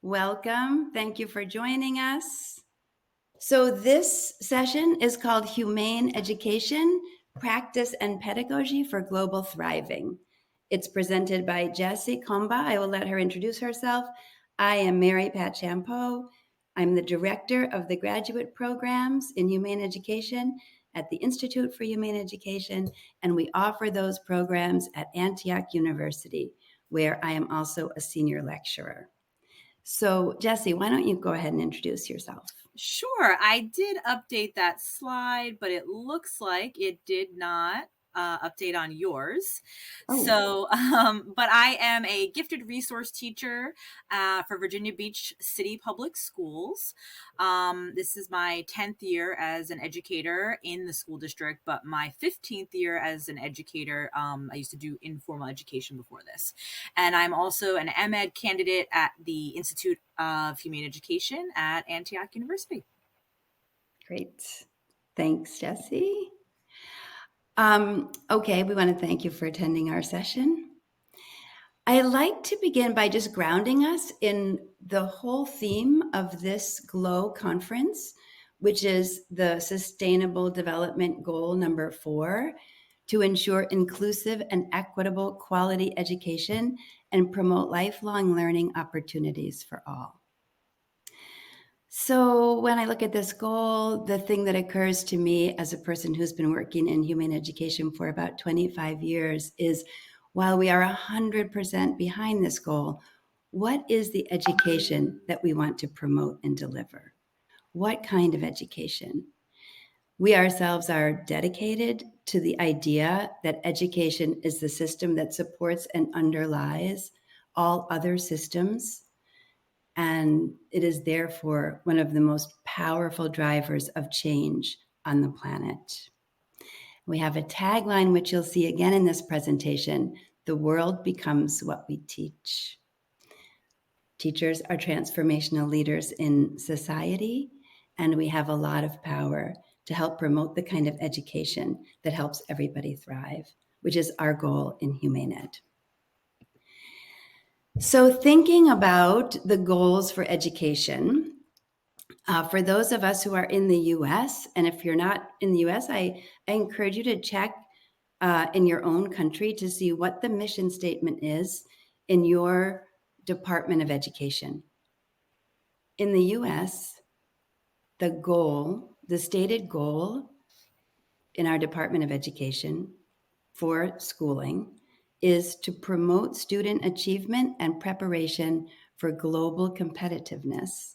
Welcome. Thank you for joining us. So this session is called Humane Education, Practice and Pedagogy for Global Thriving. It's presented by Jessie Comba. I will let her introduce herself. I am Pat Champeau. I'm the director of the graduate programs in Humane Education at the Institute for Humane Education, and we offer those programs at Antioch University, where I am also a senior lecturer. So, Jessie, why don't you go ahead and introduce yourself? Sure, I did update that slide, but it looks like it did not update on yours. Oh, But I am a gifted resource teacher for Virginia Beach City Public Schools. This is my 10th year as an educator in the school district, but my 15th year as an educator. I used to do informal education before this. And I'm also an MEd candidate at the Institute of Humane Education at Antioch University. great. Thanks, Jessie. Okay, we want to thank you for attending our session. I'd like to begin by just grounding us in the whole theme of this GLOW conference, which is the Sustainable Development Goal number 4, to ensure inclusive and equitable quality education and promote lifelong learning opportunities for all. So when I look at this goal, the thing that occurs to me as a person who's been working in humane education for about 25 years is, while we are 100% behind this goal, what is the education that we want to promote and deliver? What kind of education? We ourselves are dedicated to the idea that education is the system that supports and underlies all other systems, and it is therefore one of the most powerful drivers of change on the planet. We have a tagline, which you'll see again in this presentation: the world becomes what we teach. Teachers are transformational leaders in society, and we have a lot of power to help promote the kind of education that helps everybody thrive, which is our goal in Humane Ed. So thinking about the goals for education, for those of us who are in the US, and if you're not in the US, I encourage you to check in your own country to see what the mission statement is in your Department of Education. In the US, the stated goal in our Department of Education for schooling is to promote student achievement and preparation for global competitiveness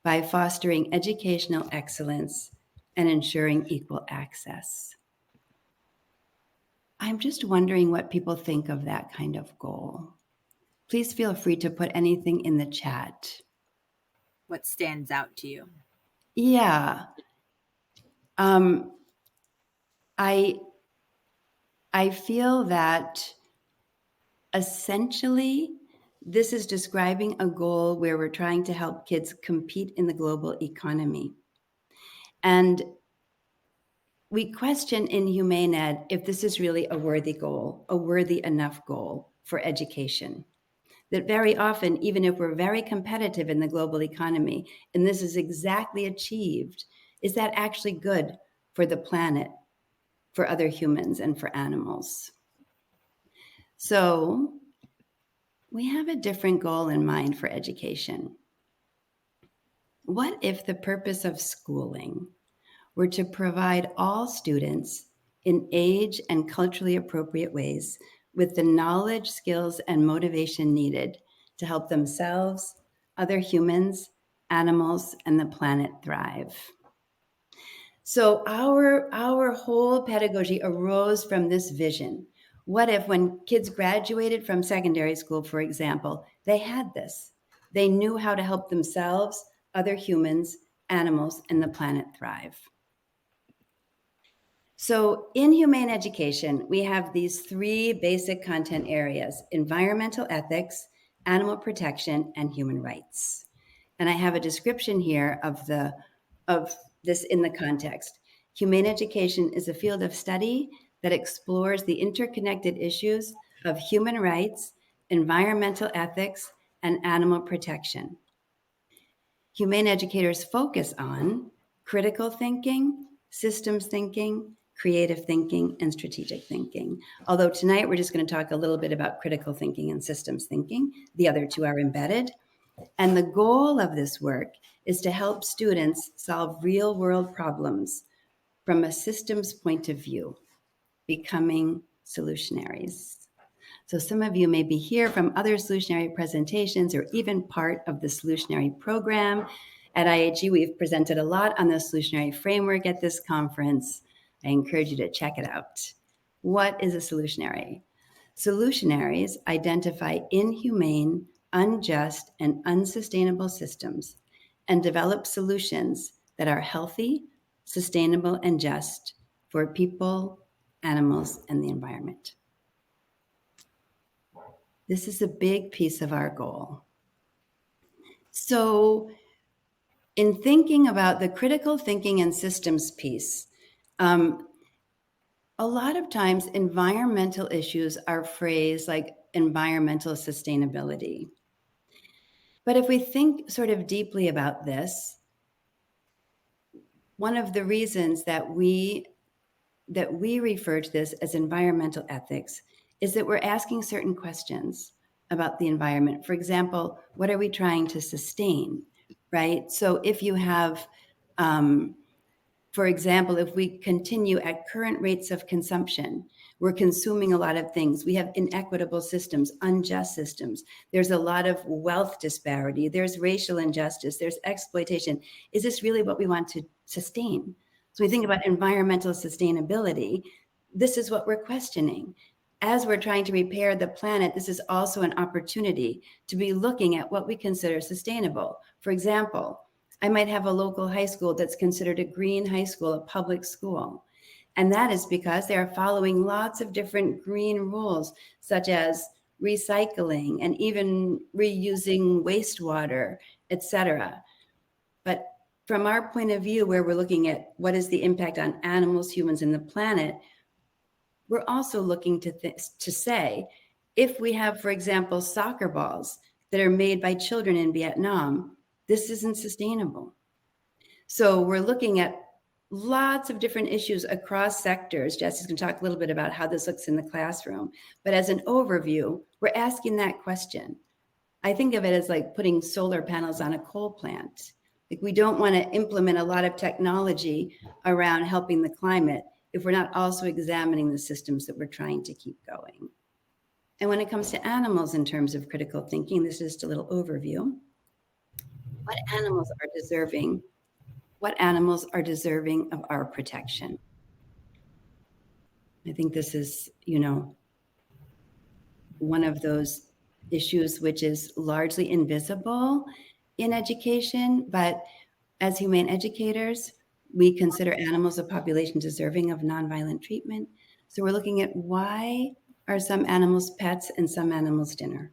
by fostering educational excellence and ensuring equal access. I'm just wondering what people think of that kind of goal. Please feel free to put anything in the chat. What stands out to you? Yeah. I feel that essentially this is describing a goal where we're trying to help kids compete in the global economy. And we question in Humane Ed if this is really a worthy goal, a worthy enough goal for education. That very often, even if we're very competitive in the global economy, and this is exactly achieved, is that actually good for the planet, for other humans, and for animals? So we have a different goal in mind for education. What if the purpose of schooling were to provide all students in age and culturally appropriate ways with the knowledge, skills, and motivation needed to help themselves, other humans, animals, and the planet thrive? So our whole pedagogy arose from this vision. What if when kids graduated from secondary school, for example, they had this? They knew how to help themselves, other humans, animals, and the planet thrive. So in humane education, we have these 3 basic content areas: environmental ethics, animal protection, and human rights. And I have a description here of this in the context. Humane education is a field of study that explores the interconnected issues of human rights, environmental ethics, and animal protection. Humane educators focus on critical thinking, systems thinking, creative thinking, and strategic thinking. Although tonight we're just going to talk a little bit about critical thinking and systems thinking. The other two are embedded. And the goal of this work is to help students solve real-world problems from a systems point of view, becoming solutionaries. So some of you may be here from other solutionary presentations or even part of the solutionary program. At IAG, we've presented a lot on the solutionary framework at this conference. I encourage you to check it out. What is a solutionary? Solutionaries identify inhumane, unjust, and unsustainable systems and develop solutions that are healthy, sustainable, and just for people, animals, and the environment. This is a big piece of our goal. So in thinking about the critical thinking and systems piece, a lot of times environmental issues are phrased like environmental sustainability. But if we think sort of deeply about this, one of the reasons that we refer to this as environmental ethics is that we're asking certain questions about the environment. For example, what are we trying to sustain, right? So if you have, for example, if we continue at current rates of consumption, we're consuming a lot of things. We have inequitable systems, unjust systems. There's a lot of wealth disparity. There's racial injustice. There's exploitation. Is this really what we want to sustain? So we think about environmental sustainability. This is what we're questioning. As we're trying to repair the planet, this is also an opportunity to be looking at what we consider sustainable. For example, I might have a local high school that's considered a green high school, a public school. And that is because they are following lots of different green rules, such as recycling and even reusing wastewater, etc. But from our point of view, where we're looking at what is the impact on animals, humans, and the planet, we're also looking to say, if we have, for example, soccer balls that are made by children in Vietnam, this isn't sustainable. So we're looking at lots of different issues across sectors. Jessie's going to talk a little bit about how this looks in the classroom. But as an overview, we're asking that question. I think of it as like putting solar panels on a coal plant. Like, we don't want to implement a lot of technology around helping the climate if we're not also examining the systems that we're trying to keep going. And when it comes to animals in terms of critical thinking, this is just a little overview. What animals are deserving of our protection? I think this is, one of those issues which is largely invisible in education, but as humane educators, we consider animals a population deserving of nonviolent treatment. So we're looking at why are some animals pets and some animals dinner?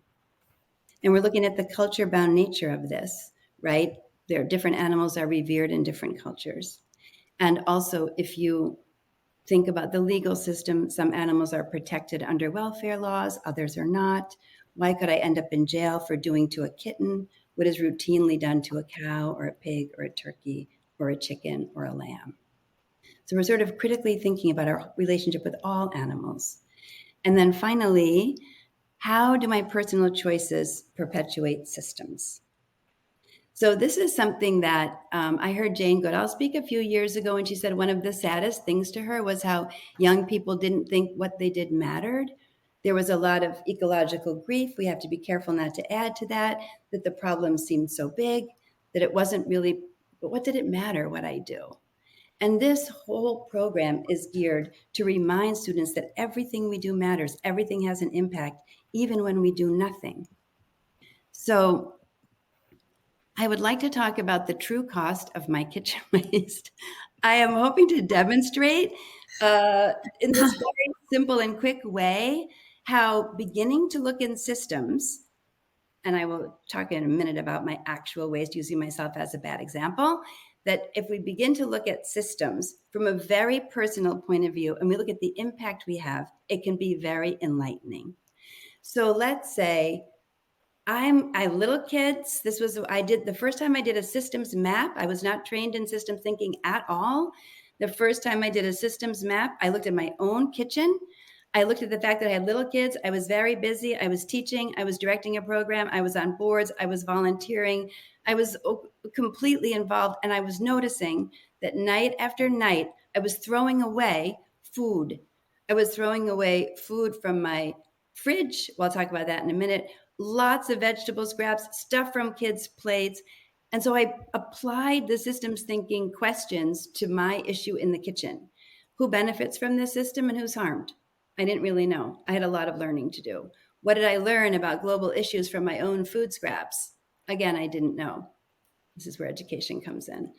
And we're looking at the culture-bound nature of this, right? There are different animals are revered in different cultures. And also, if you think about the legal system, some animals are protected under welfare laws, others are not. Why could I end up in jail for doing to a kitten what is routinely done to a cow or a pig or a turkey or a chicken or a lamb? So we're sort of critically thinking about our relationship with all animals. And then finally, how do my personal choices perpetuate systems? So this is something that I heard Jane Goodall speak a few years ago, and she said one of the saddest things to her was how young people didn't think what they did mattered. There was a lot of ecological grief. We have to be careful not to add to that the problem seemed so big that it wasn't really, but what did it matter what I do? And this whole program is geared to remind students that everything we do matters. Everything has an impact, even when we do nothing. So I would like to talk about the true cost of my kitchen waste. I am hoping to demonstrate in this very simple and quick way how beginning to look in systems, and I will talk in a minute about my actual waste, using myself as a bad example, that if we begin to look at systems from a very personal point of view and we look at the impact we have, it can be very enlightening. So let's say I little kids. The first time I did a systems map. I was not trained in system thinking at all. The first time I did a systems map, I looked at my own kitchen. I looked at the fact that I had little kids. I was very busy. I was teaching. I was directing a program. I was on boards. I was volunteering. I was completely involved. And I was noticing that night after night, I was throwing away food. I was throwing away food from my fridge. Well, I'll talk about that in a minute. Lots of vegetable scraps, stuff from kids' plates. And so I applied the systems thinking questions to my issue in the kitchen. Who benefits from this system and who's harmed? I didn't really know. I had a lot of learning to do. What did I learn about global issues from my own food scraps? Again, I didn't know. This is where education comes in.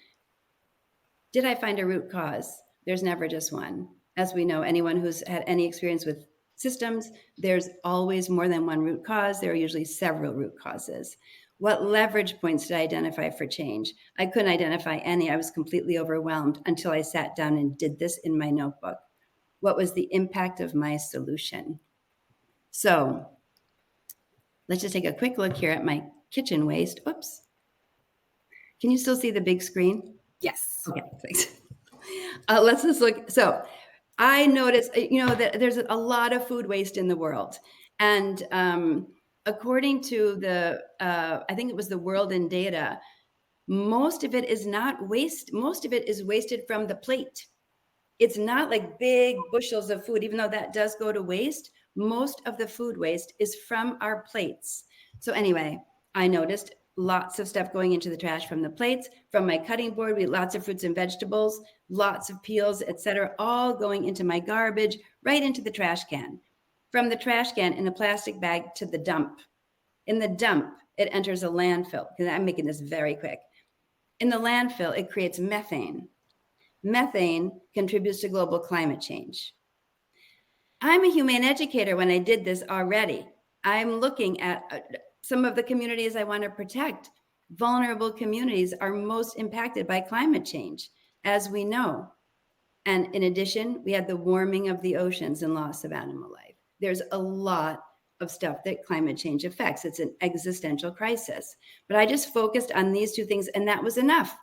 Did I find a root cause? There's never just one. As we know, anyone who's had any experience with systems, there's always more than one root cause. There are usually several root causes. What leverage points did I identify for change? I couldn't identify any. I was completely overwhelmed until I sat down and did this in my notebook. What was the impact of my solution? So let's just take a quick look here at my kitchen waste. Oops. Can you still see the big screen? Yes. Okay, thanks. Let's just look. So I noticed, that there's a lot of food waste in the world. And according to I think it was the World in Data, most of it is not waste. Most of it is wasted from the plate. It's not like big bushels of food, even though that does go to waste. Most of the food waste is from our plates. So anyway, I noticed lots of stuff going into the trash from the plates, from my cutting board. We had lots of fruits and vegetables, lots of peels, etc., all going into my garbage, right into the trash can. From the trash can in a plastic bag to the dump. In the dump, it enters a landfill. I'm making this very quick. In the landfill, it creates methane. Methane contributes to global climate change. I'm a humane educator when I did this already. I'm looking at some of the communities I want to protect. Vulnerable communities are most impacted by climate change, as we know. And in addition, we had the warming of the oceans and loss of animal life. There's a lot of stuff that climate change affects. It's an existential crisis. But I just focused on these two things, and that was enough.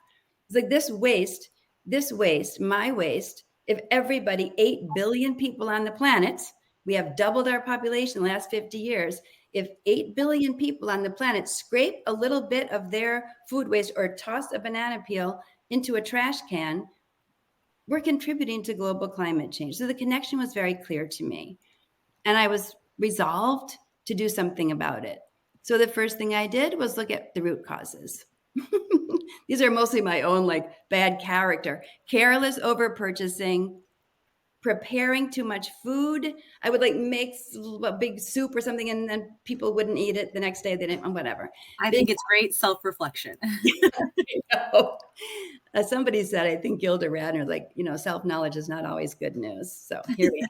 It's like this waste, my waste, if everybody, 8 billion people on the planet, we have doubled our population in the last 50 years. If 8 billion people on the planet scrape a little bit of their food waste or toss a banana peel into a trash can, we're contributing to global climate change. So the connection was very clear to me. And I was resolved to do something about it. So the first thing I did was look at the root causes. These are mostly my own bad character. Careless over purchasing, preparing too much food. I would make a big soup or something, and then people wouldn't eat it the next day. They didn't, whatever. I think it's great self-reflection. Somebody said, I think Gilda Radner, self-knowledge is not always good news. So here we are.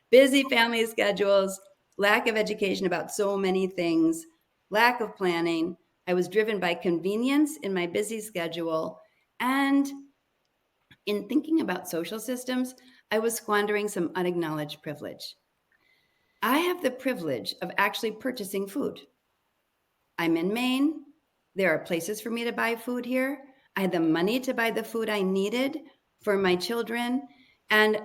Busy family schedules, lack of education about so many things, lack of planning. I was driven by convenience in my busy schedule. And in thinking about social systems, I was squandering some unacknowledged privilege. I have the privilege of actually purchasing food. I'm in Maine. There are places for me to buy food here. I had the money to buy the food I needed for my children. And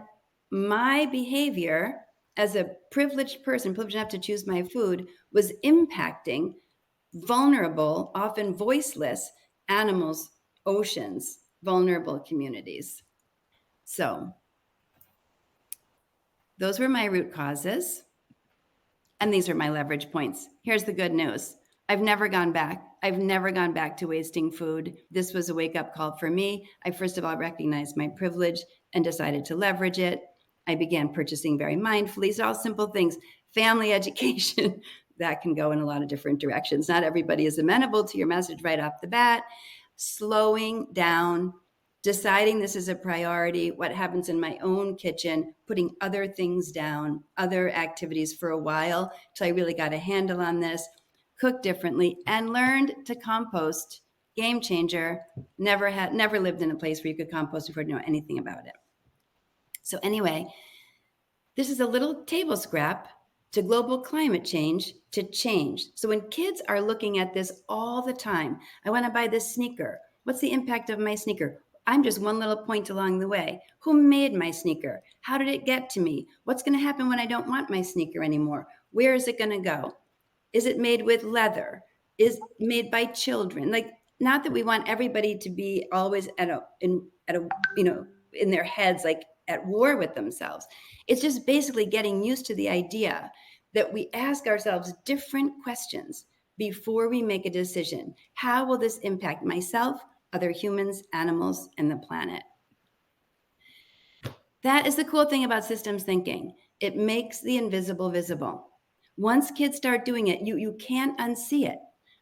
my behavior as a privileged person, privileged enough to choose my food, was impacting vulnerable, often voiceless animals, oceans, vulnerable communities. So those were my root causes. And these are my leverage points. Here's the good news. I've never gone back. I've never gone back to wasting food. This was a wake-up call for me. I first of all recognized my privilege and decided to leverage it. I began purchasing very mindfully. These are all simple things. Family education, that can go in a lot of different directions. Not everybody is amenable to your message right off the bat. Slowing down, deciding this is a priority, what happens in my own kitchen, putting other things down, other activities for a while till I really got a handle on this, cooked differently, and learned to compost. Game changer. Never lived in a place where you could compost before you know anything about it. So anyway, this is a little table scrap to global climate change to change. So when kids are looking at this all the time, I want to buy this sneaker. What's the impact of my sneaker? I'm just one little point along the way. Who made my sneaker? How did it get to me? What's going to happen when I don't want my sneaker anymore? Where is it going to go? Is it made with leather? Is made by children? Like, not that we want everybody to be always at a in their heads, like at war with themselves. It's just basically getting used to the idea that we ask ourselves different questions before we make a decision. How will this impact myself, other humans, animals, and the planet? That is the cool thing about systems thinking. It makes the invisible visible. Once kids start doing it, you can't unsee it.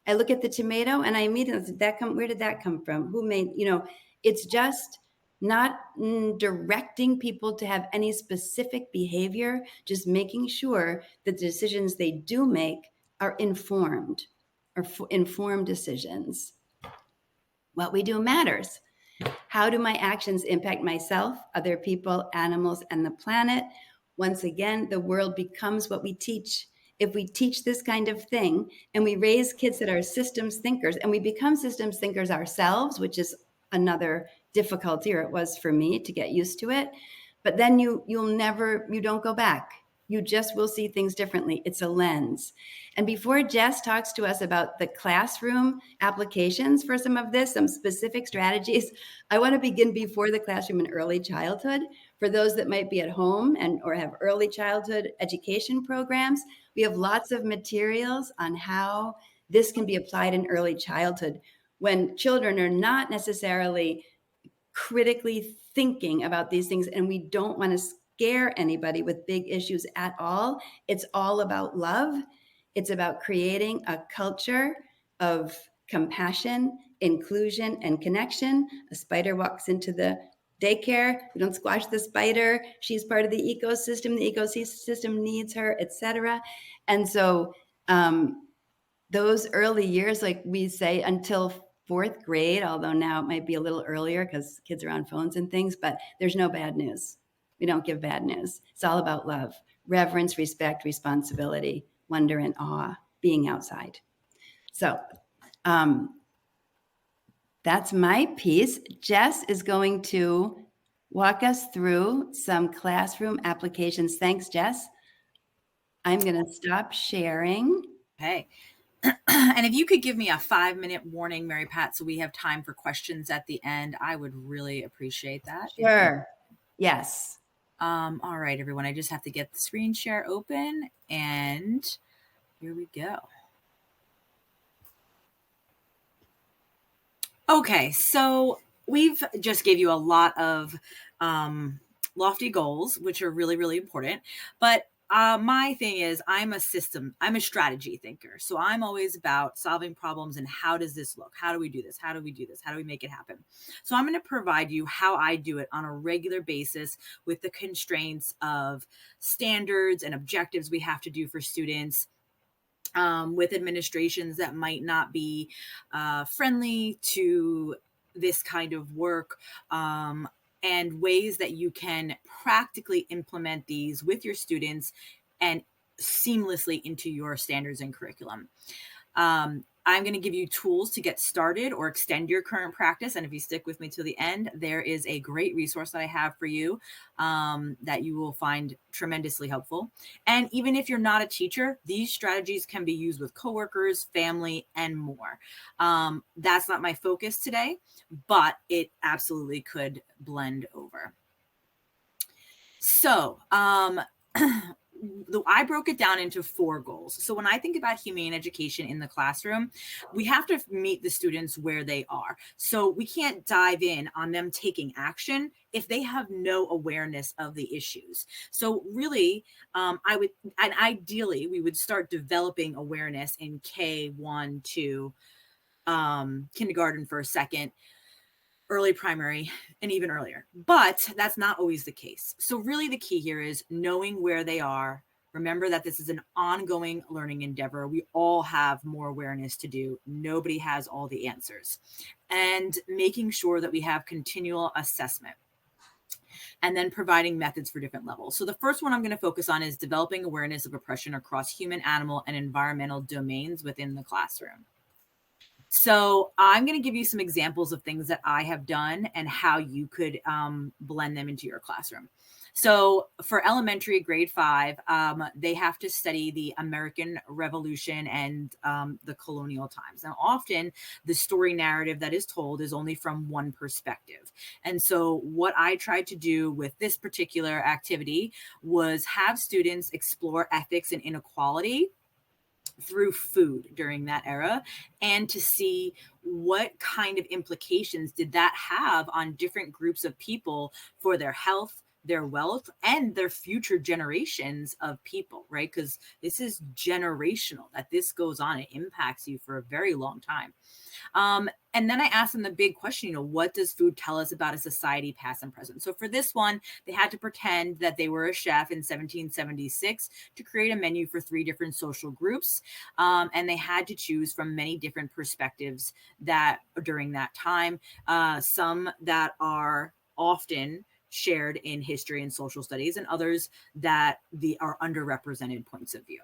I look at the tomato and I immediately, where did that come from? Who made, it's just not directing people to have any specific behavior, just making sure that the decisions they do make are informed or informed decisions. What we do matters. How do my actions impact myself, other people, animals, and the planet? Once again, the world becomes what we teach. If we teach this kind of thing and we raise kids that are systems thinkers and we become systems thinkers ourselves, which is another difficulty, or it was for me to get used to it, but then you don't go back. You just will see things differently. It's a lens. And before Jess talks to us about the classroom applications for some of this, some specific strategies, I want to begin before the classroom in early childhood. For those that might be at home or have early childhood education programs, we have lots of materials on how this can be applied in early childhood when children are not necessarily critically thinking about these things, and we don't want to scare anybody with big issues at all. It's all about love. It's about creating a culture of compassion, inclusion, and connection. A spider walks into the daycare. We don't squash the spider. She's part of the ecosystem. The ecosystem needs her, etc. And so those early years, like we say, until fourth grade, although now it might be a little earlier because kids are on phones and things, but there's no bad news. We don't give bad news. It's all about love, reverence, respect, responsibility, wonder, and awe, being outside. So that's my piece. Jess is going to walk us through some classroom applications. Thanks, Jess. I'm going to stop sharing. Okay. And if you could give me a 5-minute warning, Mary Pat, so we have time for questions at the end, I would really appreciate that. Sure. Yes. All right, everyone. I just have to get the screen share open, and here we go. Okay, so we've just gave you a lot of lofty goals, which are really, really important. But my thing is I'm a strategy thinker. So I'm always about solving problems and how does this look? How do we do this? How do we do this? How do we make it happen? So I'm going to provide you how I do it on a regular basis with the constraints of standards and objectives we have to do for students. With administrations that might not be friendly to this kind of work, and ways that you can practically implement these with your students and seamlessly into your standards and curriculum. I'm going to give you tools to get started or extend your current practice. And if you stick with me to the end, there is a great resource that I have for you that you will find tremendously helpful. And even if you're not a teacher, these strategies can be used with coworkers, family, and more. That's not my focus today, but it absolutely could blend over. So, I broke it down into 4 goals. So when I think about humane education in the classroom, we have to meet the students where they are. So we can't dive in on them taking action if they have no awareness of the issues. So really, ideally, we would start developing awareness in K1 to kindergarten for a second, early primary, and even earlier. But that's not always the case. So really the key here is knowing where they are. Remember that this is an ongoing learning endeavor. We all have more awareness to do. Nobody has all the answers. And making sure that we have continual assessment. and then providing methods for different levels. So the first one I'm going to focus on is developing awareness of oppression across human, animal, and environmental domains within the classroom. So I'm going to give you some examples of things that I have done and how you could blend them into your classroom. So for elementary grade 5, they have to study the American Revolution and the colonial times. Now, often the story narrative that is told is only from one perspective. And so what I tried to do with this particular activity was have students explore ethics and inequality through food during that era, and to see what kind of implications did that have on different groups of people for their health, their wealth, and their future generations of people, right? Because this is generational, that this goes on, it impacts you for a very long time. And then I asked them the big question, what does food tell us about a society, past and present? So for this one, they had to pretend that they were a chef in 1776 to create a menu for 3 different social groups. And they had to choose from many different perspectives that during that time, some that are often shared in history and social studies, and others that are underrepresented points of view.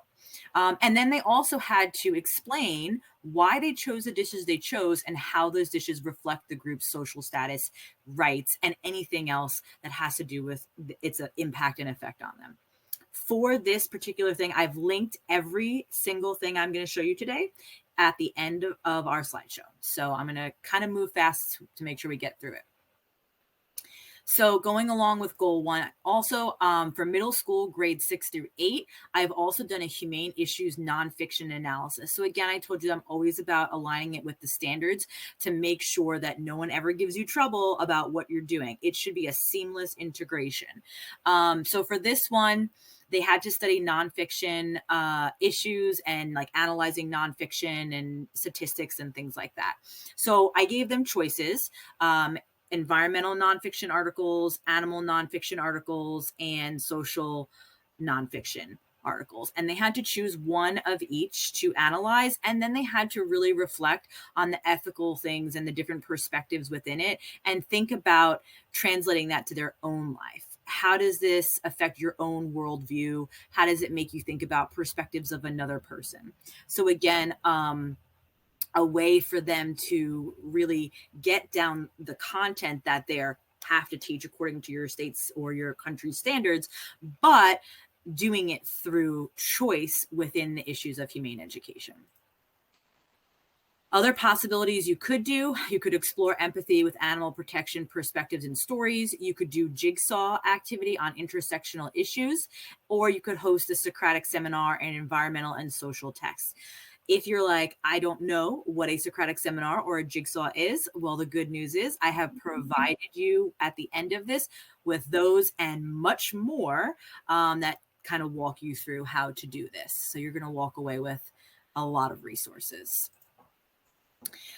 And then they also had to explain why they chose the dishes they chose and how those dishes reflect the group's social status, rights, and anything else that has to do with its impact and effect on them. For this particular thing, I've linked every single thing I'm going to show you today at the end of our slideshow. So I'm going to kind of move fast to make sure we get through it. So going along with goal 1, also for middle school, grade 6 through 8, I've also done a humane issues nonfiction analysis. So again, I told you I'm always about aligning it with the standards to make sure that no one ever gives you trouble about what you're doing. It should be a seamless integration. So for this one, they had to study nonfiction issues and like analyzing nonfiction and statistics and things like that. So I gave them choices. Environmental nonfiction articles, animal nonfiction articles, and social nonfiction articles. And they had to choose one of each to analyze. And then they had to really reflect on the ethical things and the different perspectives within it and think about translating that to their own life. How does this affect your own worldview? How does it make you think about perspectives of another person? So again, a way for them to really get down the content that they have to teach according to your state's or your country's standards, but doing it through choice within the issues of humane education. Other possibilities you could do, you could explore empathy with animal protection perspectives and stories. You could do jigsaw activity on intersectional issues, or you could host a Socratic seminar in environmental and social texts. If you're like, I don't know what a Socratic seminar or a jigsaw is, well, the good news is I have provided you at the end of this with those and much more that kind of walk you through how to do this. So you're going to walk away with a lot of resources.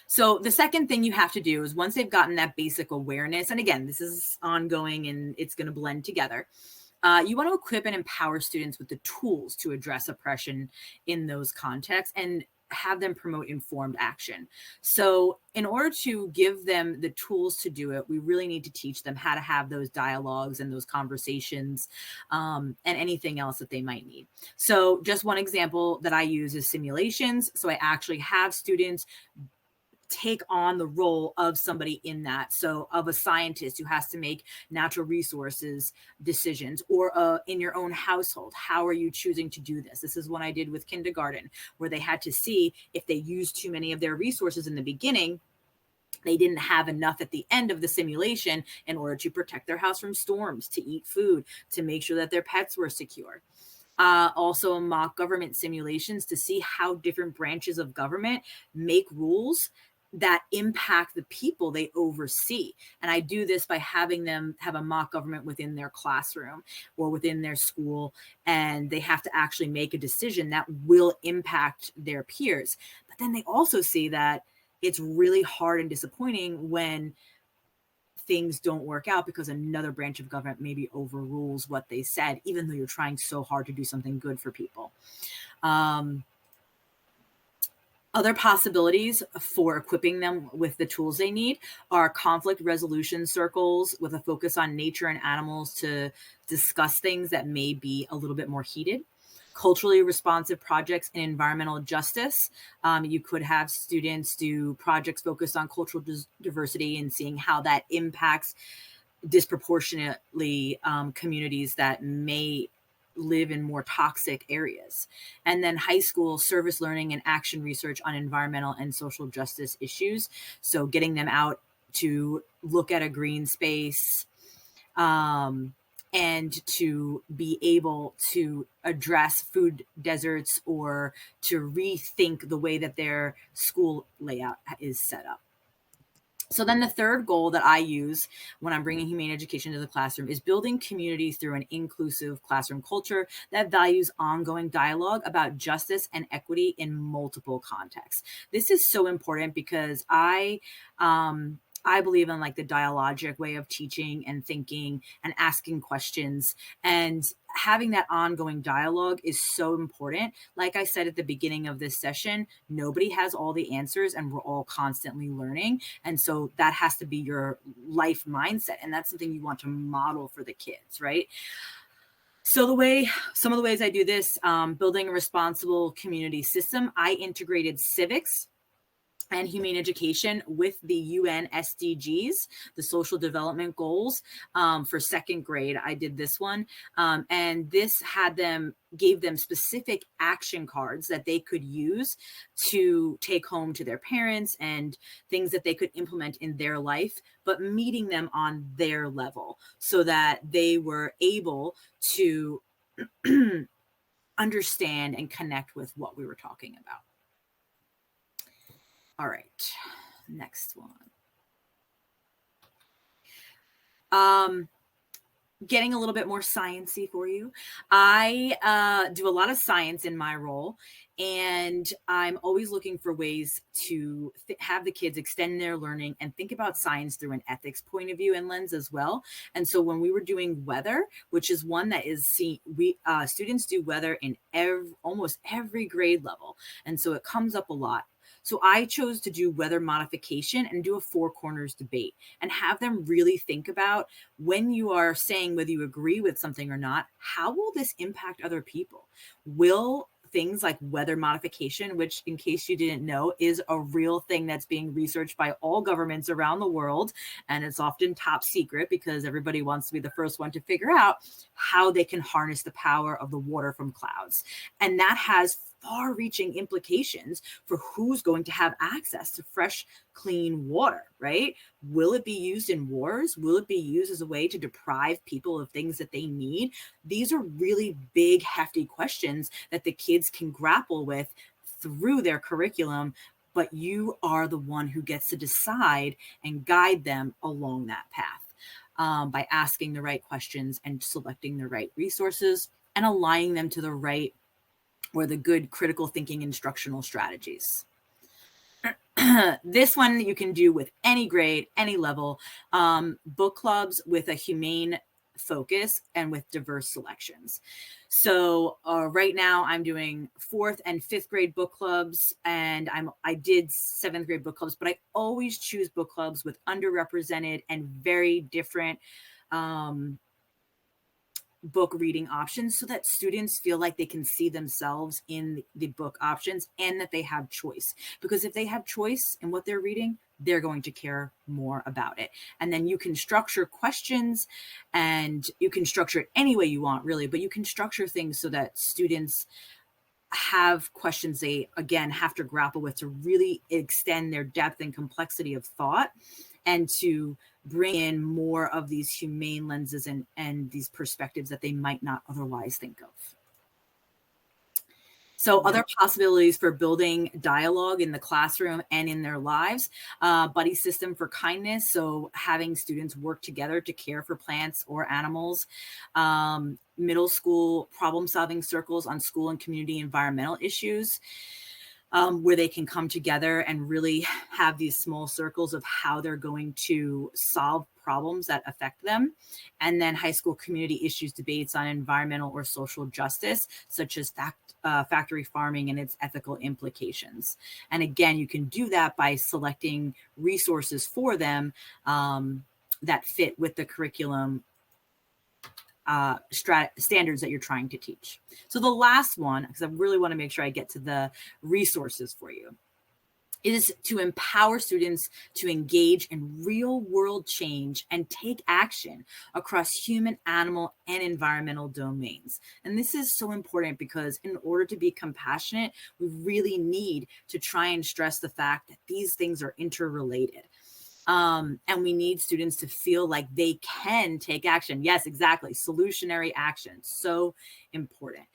So the second thing you have to do is once they've gotten that basic awareness, and again, this is ongoing and it's going to blend together. You want to equip and empower students with the tools to address oppression in those contexts and have them promote informed action. So in order to give them the tools to do it, we really need to teach them how to have those dialogues and those conversations and anything else that they might need. So just one example that I use is simulations. So I actually have students take on the role of somebody in that. So of a scientist who has to make natural resources decisions, or in your own household, how are you choosing to do this? This is what I did with kindergarten, where they had to see if they used too many of their resources in the beginning, they didn't have enough at the end of the simulation in order to protect their house from storms, to eat food, to make sure that their pets were secure. Also mock government simulations to see how different branches of government make rules that impact the people they oversee. And I do this by having them have a mock government within their classroom or within their school, and they have to actually make a decision that will impact their peers. But then they also see that it's really hard and disappointing when things don't work out because another branch of government maybe overrules what they said, even though you're trying so hard to do something good for people. Other possibilities for equipping them with the tools they need are conflict resolution circles with a focus on nature and animals to discuss things that may be a little bit more heated. Culturally responsive projects in environmental justice. You could have students do projects focused on cultural diversity and seeing how that impacts disproportionately communities that may live in more toxic areas. And then high school service learning and action research on environmental and social justice issues. So getting them out to look at a green space, and to be able to address food deserts or to rethink the way that their school layout is set up. So then the third goal that I use when I'm bringing humane education to the classroom is building community through an inclusive classroom culture that values ongoing dialogue about justice and equity in multiple contexts. This is so important because I believe in like the dialogic way of teaching and thinking and asking questions, and having that ongoing dialogue is so important. Like I said at the beginning of this session, nobody has all the answers and we're all constantly learning. And so that has to be your life mindset. And that's something you want to model for the kids, right? So some of the ways I do this, building a responsible community system, I integrated civics and humane education with the UN SDGs, the social development goals, for second grade. I did this one. And this gave them specific action cards that they could use to take home to their parents and things that they could implement in their life, but meeting them on their level so that they were able to understand and connect with what we were talking about. All right, next one. Getting a little bit more sciencey for you. I do a lot of science in my role, and I'm always looking for ways to have the kids extend their learning and think about science through an ethics point of view and lens as well. And so when we were doing weather, which is one that is students do weather in almost every grade level, and so it comes up a lot. So I chose to do weather modification and do a four corners debate and have them really think about, when you are saying whether you agree with something or not, how will this impact other people? Will things like weather modification, which in case you didn't know, is a real thing that's being researched by all governments around the world. And it's often top secret because everybody wants to be the first one to figure out how they can harness the power of the water from clouds. And that has far-reaching implications for who's going to have access to fresh, clean water, right? Will it be used in wars? Will it be used as a way to deprive people of things that they need? These are really big, hefty questions that the kids can grapple with through their curriculum, but you are the one who gets to decide and guide them along that path by asking the right questions and selecting the right resources and aligning them to the right or the good critical thinking instructional strategies. This one you can do with any grade, any level, book clubs with a humane focus and with diverse selections. So right now I'm doing 4th and 5th grade book clubs, and I did 7th grade book clubs, but I always choose book clubs with underrepresented and very different book reading options so that students feel like they can see themselves in the book options and that they have choice. Because if they have choice in what they're reading, they're going to care more about it. And then you can structure questions, and you can structure it any way you want, really, but you can structure things so that students have questions they, again, have to grapple with to really extend their depth and complexity of thought and to bring in more of these humane lenses and these perspectives that they might not otherwise think of. So other possibilities for building dialogue in the classroom and in their lives, buddy system for kindness. So having students work together to care for plants or animals, middle school problem solving circles on school and community environmental issues, where they can come together and really have these small circles of how they're going to solve problems that affect them. And then high school community issues debates on environmental or social justice, such as factory farming and its ethical implications. And again, you can do that by selecting resources for them that fit with the curriculum standards that you're trying to teach. So the last one, because I really want to make sure I get to the resources for you, is to empower students to engage in real world change and take action across human, animal, and environmental domains. And this is so important because in order to be compassionate, we really need to try and stress the fact that these things are interrelated. And we need students to feel like they can take action. Yes, exactly. Solutionary action. So important.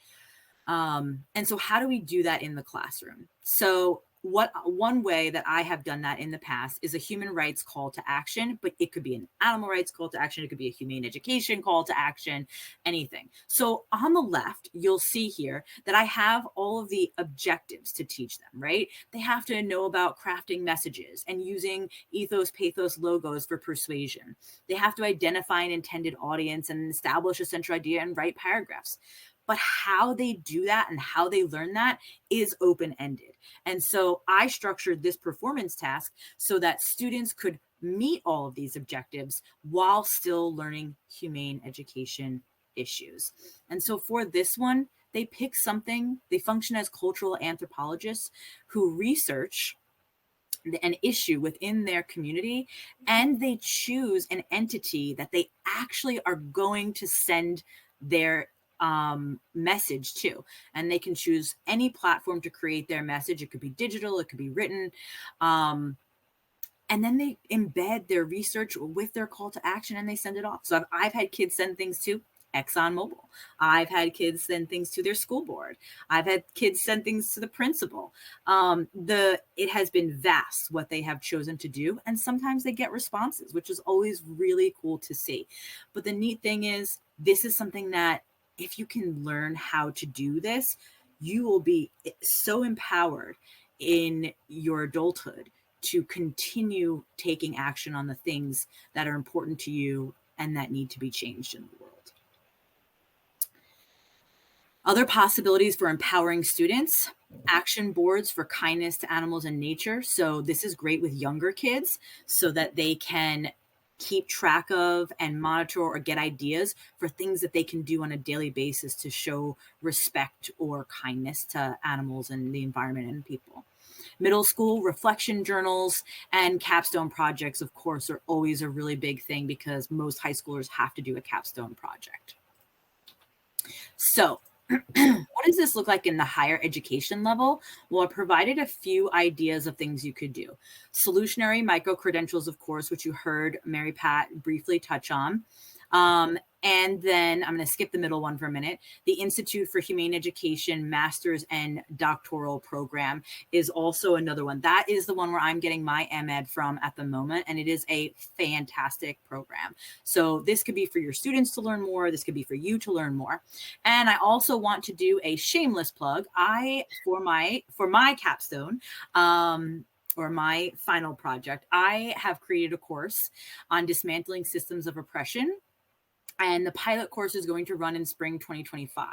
And so how do we do that in the classroom? So one way that I have done that in the past is a human rights call to action, but it could be an animal rights call to action. It could be a humane education call to action, anything. So on the left, you'll see here that I have all of the objectives to teach them, right? They have to know about crafting messages and using ethos, pathos logos for persuasion. They have to identify an intended audience and establish a central idea and write paragraphs. But how they do that and how they learn that is open-ended. And so I structured this performance task so that students could meet all of these objectives while still learning humane education issues. And so for this one, they pick something, they function as cultural anthropologists who research an issue within their community, and they choose an entity that they actually are going to send their message to. And they can choose any platform to create their message. It could be digital, it could be written. And then they embed their research with their call to action and they send it off. So I've had kids send things to ExxonMobil. I've had kids send things to their school board. I've had kids send things to the principal. It has been vast what they have chosen to do. And sometimes they get responses, which is always really cool to see. But the neat thing is, this is something that if you can learn how to do this, you will be so empowered in your adulthood to continue taking action on the things that are important to you and that need to be changed in the world. Other possibilities for empowering students: action boards for kindness to animals and nature. So this is great with younger kids so that they can keep track of and monitor or get ideas for things that they can do on a daily basis to show respect or kindness to animals and the environment and people. Middle school reflection journals and capstone projects, of course, are always a really big thing because most high schoolers have to do a capstone project. So what does this look like in the higher education level? Well, I provided a few ideas of things you could do. Solutionary micro-credentials, of course, which you heard Mary Pat briefly touch on. And then I'm going to skip the middle one for a minute. The Institute for Humane Education Master's and Doctoral Program is also another one. That is the one where I'm getting my MEd from at the moment, and it is a fantastic program. So this could be for your students to learn more. This could be for you to learn more. And I also want to do a shameless plug. For my capstone, or my final project, I have created a course on dismantling systems of oppression. And the pilot course is going to run in spring 2025.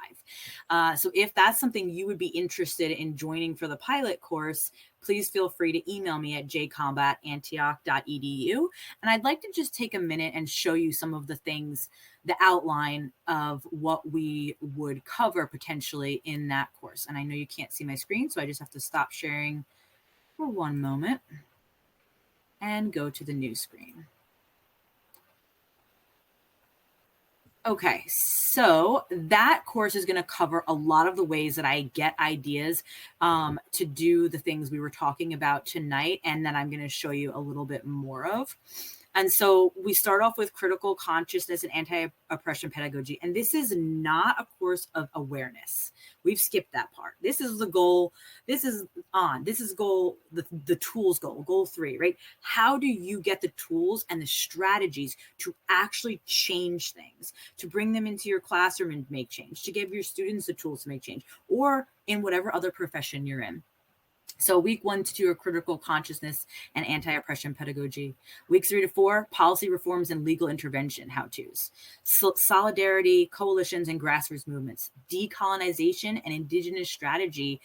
So if that's something you would be interested in joining for the pilot course, please feel free to email me at jcomba@antioch.edu. And I'd like to just take a minute and show you some of the things, the outline of what we would cover potentially in that course. And I know you can't see my screen, so I just have to stop sharing for one moment and go to the new screen. Okay, so that course is going to cover a lot of the ways that I get ideas to do the things we were talking about tonight, and that I'm going to show you a little bit more of. And so we start off with critical consciousness and anti-oppression pedagogy. And this is not a course of awareness. We've skipped that part. This is the goal. This is goal, the tools goal 3, right? How do you get the tools and the strategies to actually change things, to bring them into your classroom and make change, to give your students the tools to make change, or in whatever other profession you're in? So week 1 to 2 are critical consciousness and anti-oppression pedagogy. Weeks 3 to 4, policy reforms and legal intervention how-tos. Solidarity, coalitions, and grassroots movements. Decolonization and indigenous strategy,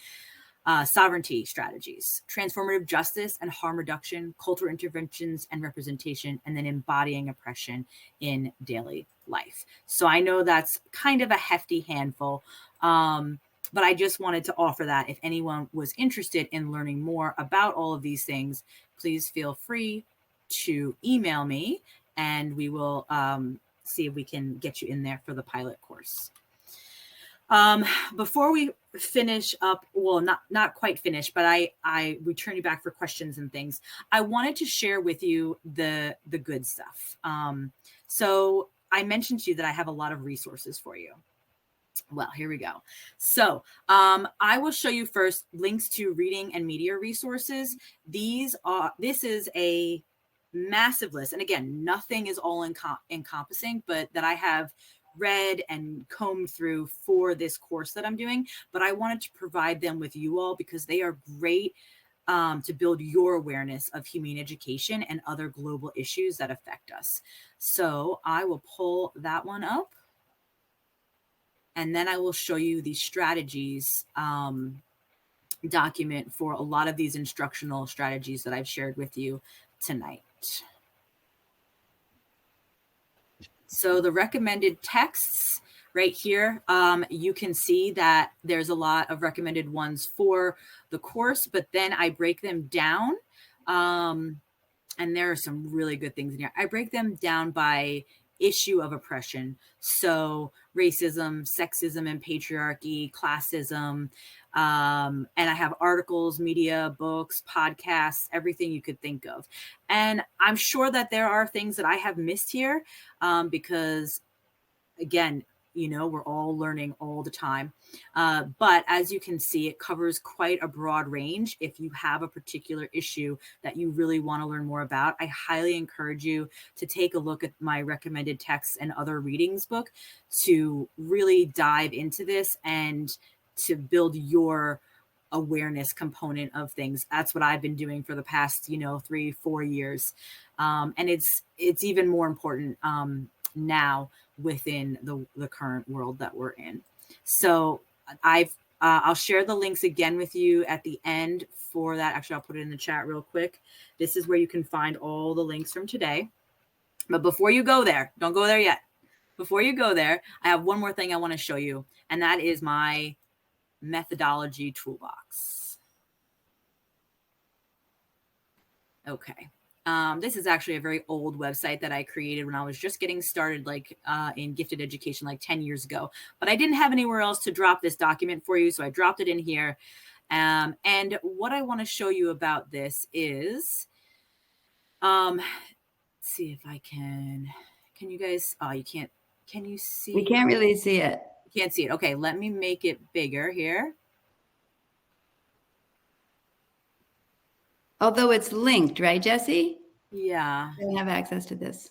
sovereignty strategies. Transformative justice and harm reduction, cultural interventions and representation, and then embodying oppression in daily life. So I know that's kind of a hefty handful. But I just wanted to offer that. If anyone was interested in learning more about all of these things, please feel free to email me and we will see if we can get you in there for the pilot course. Before we finish up, well, not quite finish, but I return you back for questions and things. I wanted to share with you the good stuff. So I mentioned to you that I have a lot of resources for you. Well, here we go. So I will show you first links to reading and media resources. This is a massive list. And again, nothing is all encompassing, but that I have read and combed through for this course that I'm doing. But I wanted to provide them with you all because they are great to build your awareness of humane education and other global issues that affect us. So I will pull that one up. And then I will show you the strategies document for a lot of these instructional strategies that I've shared with you tonight. So the recommended texts right here, you can see that there's a lot of recommended ones for the course, but then I break them down. And there are some really good things in here. I break them down by issue of oppression. So racism, sexism and patriarchy, classism. And I have articles, media, books, podcasts, everything you could think of. And I'm sure that there are things that I have missed here because, again, you know, we're all learning all the time. But as you can see, it covers quite a broad range. If you have a particular issue that you really want to learn more about, I highly encourage you to take a look at my recommended texts and other readings book to really dive into this and to build your awareness component of things. That's what I've been doing for the past, 3-4 years. And it's even more important now within the current world that we're in. So I'll share the links again with you at the end for that. Actually, I'll put it in the chat real quick. This is where you can find all the links from today. But before you go there, don't go there yet. Before you go there, I have one more thing I want to show you, and that is my methodology toolbox. Okay. This is actually a very old website that I created when I was just getting started, in gifted education, 10 years ago. But I didn't have anywhere else to drop this document for you, so I dropped it in here. And what I want to show you about this is, let's see if I can you guys, oh, you can't, can you see? We can't really see it. You can't see it. Okay, let me make it bigger here. Although it's linked, right, Jessie? Yeah. I don't have access to this.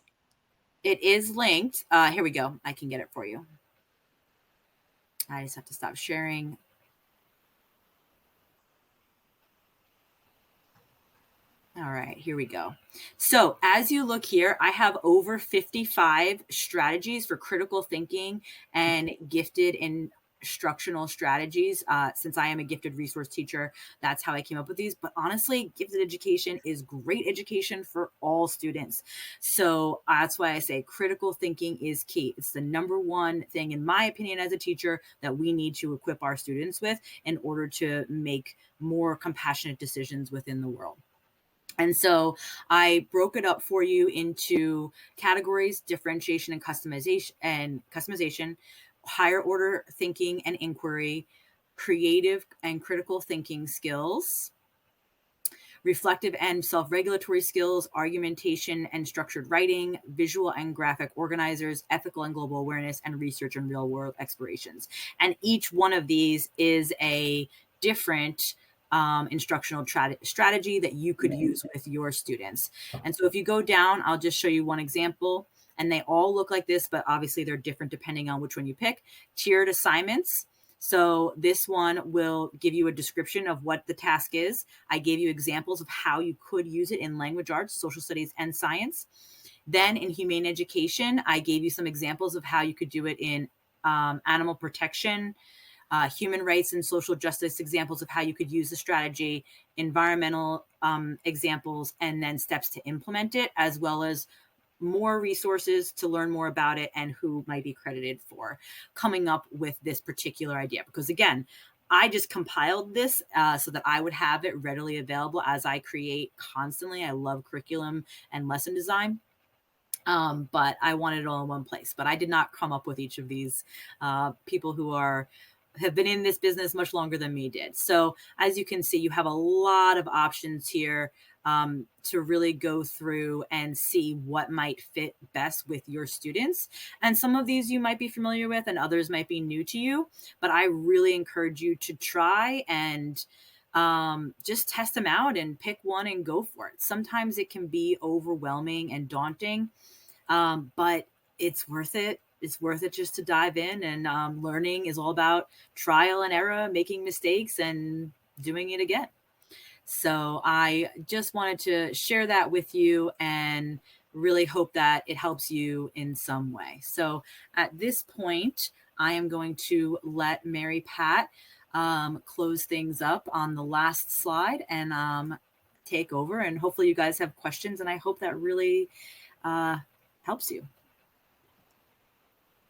It is linked. Here we go. I can get it for you. I just have to stop sharing. All right, here we go. So as you look here, I have over 55 strategies for critical thinking and gifted instructional strategies. Since I am a gifted resource teacher, that's how I came up with these. But honestly, gifted education is great education for all students. So that's why I say critical thinking is key. It's the number one thing, in my opinion, as a teacher, that we need to equip our students with in order to make more compassionate decisions within the world. And so I broke it up for you into categories: differentiation and customization, higher order thinking and inquiry, creative and critical thinking skills, reflective and self-regulatory skills, argumentation and structured writing, visual and graphic organizers, ethical and global awareness, and research and real-world explorations. And each one of these is a different instructional strategy that you could use with your students. And so if you go down, I'll just show you one example. And they all look like this, but obviously they're different depending on which one you pick. Tiered assignments. So this one will give you a description of what the task is. I gave you examples of how you could use it in language arts, social studies, and science. Then in humane education, I gave you some examples of how you could do it in animal protection, human rights and social justice examples of how you could use the strategy, environmental examples, and then steps to implement it, as well as more resources to learn more about it and who might be credited for coming up with this particular idea. Because again, I just compiled this so that I would have it readily available as I create constantly. I love curriculum and lesson design. But I wanted it all in one place. But I did not come up with each of these people who have been in this business much longer than me did. So as you can see, you have a lot of options here to really go through and see what might fit best with your students. And some of these you might be familiar with and others might be new to you, but I really encourage you to try and just test them out and pick one and go for it. Sometimes it can be overwhelming and daunting, but it's worth it. It's worth it just to dive in, and learning is all about trial and error, making mistakes and doing it again. So I just wanted to share that with you and really hope that it helps you in some way. So at this point, I am going to let Mary Pat close things up on the last slide and take over. And hopefully you guys have questions, and I hope that really helps you.